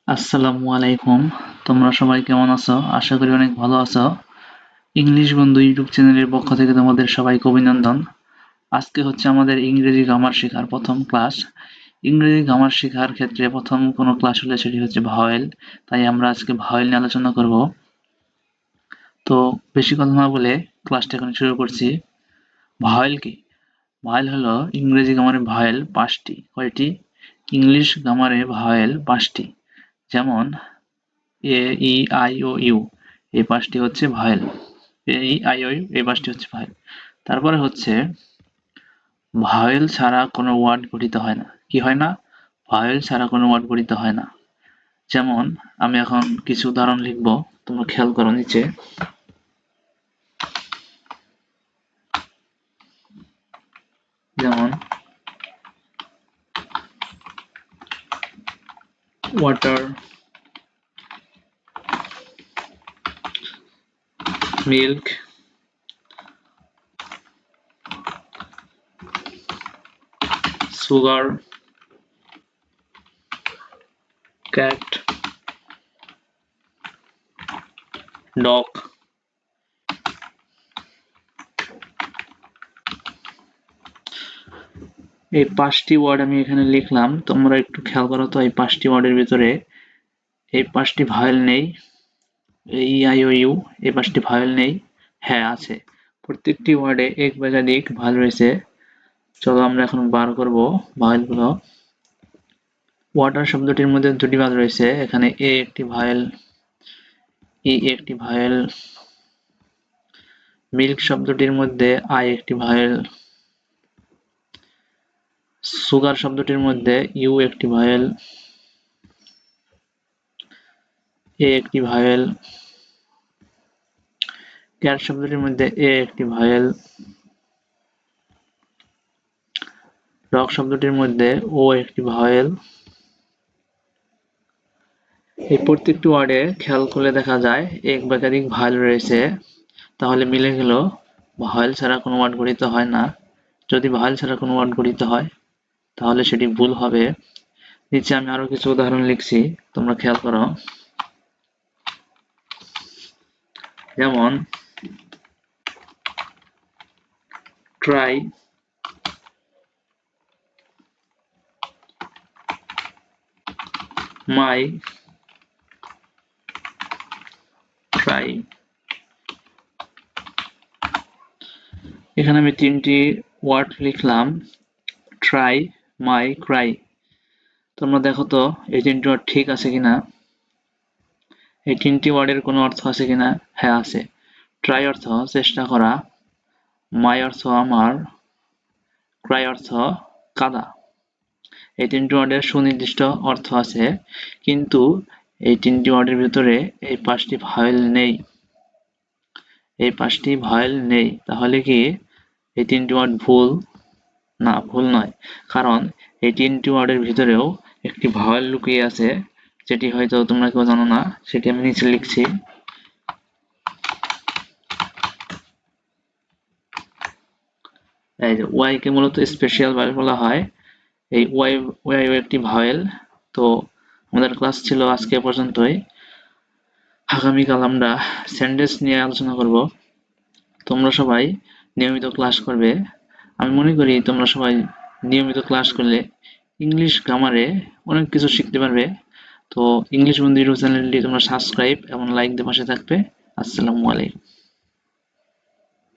আসসালামু আলাইকুম। তোমরা সবাই কেমন আছো? আশা করি অনেক ভালো আছো। ইংলিশ বন্ধু ইউটিউব চ্যানেলের পক্ষ থেকে তোমাদের সবাইকে অভিনন্দন। আজকে হচ্ছে আমাদের ইংরেজি গ্রামার শেখার প্রথম ক্লাস। ইংরেজি গ্রামার শেখার ক্ষেত্রে প্রথম কোনো ক্লাস হলে সেটি হচ্ছে ভাওয়েল। তাই আমরা আজকে ভাওয়েল নিয়ে আলোচনা করব। তো বেশি কথা না বলে ক্লাসটা এখন শুরু করছি। ভাওয়েল কি? ভাওয়েল হলো ইংরেজি গ্রামারে ভাওয়েল পাঁচটি। কয়টি? ইংলিশ গ্রামারে ভাওয়েল পাঁচটি। যেমন এ, ই, আই ও ইউ এই পাঁচটি হচ্ছে vowel. A, E, I O U এই পাঁচটি হচ্ছে ভায়েল। তারপরে হচ্ছে ভায়েল ছাড়া কোনো ওয়ার্ড গঠিত হয় না। কি হয় না? ভায়েল ছাড়া কোনো ওয়ার্ড গঠিত হয় না। যেমন আমি এখন কিছু উদাহরণ লিখব, তোমরা খেয়াল করো নিচে। যেমন water, milk, sugar, cat, dog. এই পাঁচটি ওয়ার্ড আমি এখানে লিখলাম, তোমরা একটু খেয়াল করো তো এই পাঁচটি ওয়ার্ডের ভিতরে এই পাঁচটি ভায়েল নেই। ই, আই ও ইউ এই পাঁচটি ভায়েল নেই। হ্যাঁ আছে, প্রত্যেকটি ওয়ার্ডে এক বা একাধিক ভায়েল রয়েছে। চলো আমরা এখন বার করব ভায়েলগুলো। ওয়াটার শব্দটির মধ্যে দুটি ভাগ রয়েছে, এখানে এ একটি ভায়েল, ই একটি ভায়েল। মিল্ক শব্দটির মধ্যে আই একটি ভায়েল। সুগার শব্দটির মধ্যে ইউ একটি ভায়েল, এ একটি ভায়েল। ক্যাট শব্দটির মধ্যে এ একটি ভায়েল। ডগ শব্দটির মধ্যে ও একটি ভায়েল। এই প্রত্যেকটি ওয়ার্ডে খেয়াল করলে দেখা যায় এক বা একাধিক ভায়েল রয়েছে, তাহলে মিলে গেল ভায়েল ছাড়া কোনো ওয়ার্ড গঠিত হয় না। যদি ভায়েল ছাড়া কোনো ওয়ার্ড গঠিত হয় তাহলে সেটি ভুল হবে। নিচে আমি আরো কিছু উদাহরণ লিখছি, তোমরা খেয়াল করো। যেমন ট্রাই, মাই, ট্রাই। এখানে আমি তিনটি ওয়ার্ড লিখলাম, ট্রাই, মাই, ক্রাই। তোমরা দেখো তো এই তিনটি ওয়ার্ড ঠিক আছে কিনা। এই তিনটি ওয়ার্ডের কোনো অর্থ আছে কিনা? হ্যাঁ আছে। ট্রাই অর্থ চেষ্টা করা, মাই অর্থ আমার, ক্রাই অর্থ কাঁদা। এই তিনটি ওয়ার্ডের সুনির্দিষ্ট অর্থ আছে, কিন্তু এই তিনটি ওয়ার্ডের ভিতরে এই পাঁচটি ভায়েল নেই। এই পাঁচটি ভায়েল নেই, তাহলে কি এই তিনটি ওয়ার্ড ভুল? না, ভুল নয়। কারণ এই তিনটি ওয়ার্ডের ভিতরেও একটি ভাওয়েল লুকিয়ে আছে, যেটি হয়তো তোমরা কেউ জানো না, সেটি আমি নিচে লিখছি। এই যে ওয়াই কে মূলত স্পেশাল ভাওয়েল বলা হয়। এই ওয়াই ওয়াই একটি ভাওয়েল। তো আমাদের ক্লাস ছিল আজকে এ পর্যন্তই। আগামীকাল আমরা সেন্টেন্স নিয়ে আলোচনা করব। তোমরা সবাই নিয়মিত ক্লাস করবে। আমি মনে করি তোমরা সবাই নিয়মিত ক্লাস করলে ইংলিশ গ্রামারে অনেক কিছু শিখতে পারবে। তো ইংলিশ বন্ধু ইউটিউব চ্যানেলটি তোমরা সাবস্ক্রাইব এবং লাইক দিয়ে পাশে থাকবে। আসসালামু আলাইকুম।